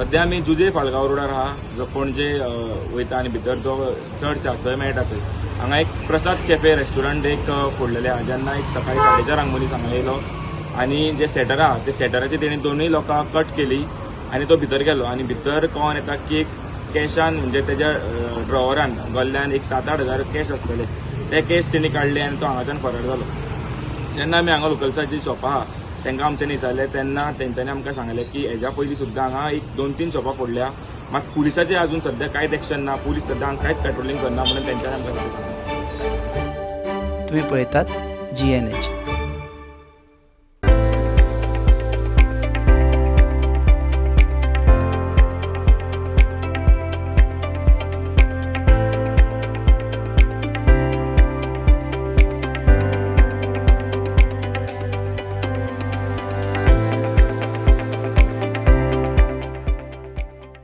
सध्या आमी जुजे फाळगांव रोडार आहा, जो पणजे वयता आनी भितर जो चर्च आहा थंय मेळटा थंय. हांगा एक प्रसाद कॅफे रेस्टॉरंट एक फोडलेलें आहा. जेन्ना एक सकाळी 4:30 मनीस हांगा येयलो आनी जे सेटर आहा ते सेटराची तेणी दोनूय लोकां कट केली आनी तो भितर गेलो आनी भितर कळोन येता की एक कॅशान म्हणजे तेज्या ड्रॉवरान गल्ल्यान एक 7-8 हजार कॅश आसलेले. ते कॅश तेणी काडले आनी तो हांगाच्यान फरार जालो. जेन्ना आमी हांगा लोकल्साची शॉपां आहा तांकां आमच्यानी विचारलें तेन्ना तेंच्यांनी आमकां सांगलें की हेज्या पयलीं सुद्दां हांगा एक 2-3 शॉपां फोडल्या. मात पुलिसाचें अजून सध्या कांयच एक्शन ना. पुलीस सध्या हांगा कांयच पेट्रोलिंग करना म्हणून तेंच्यांनी आमकां सांगलें. तुम्ही पळयतात GNH.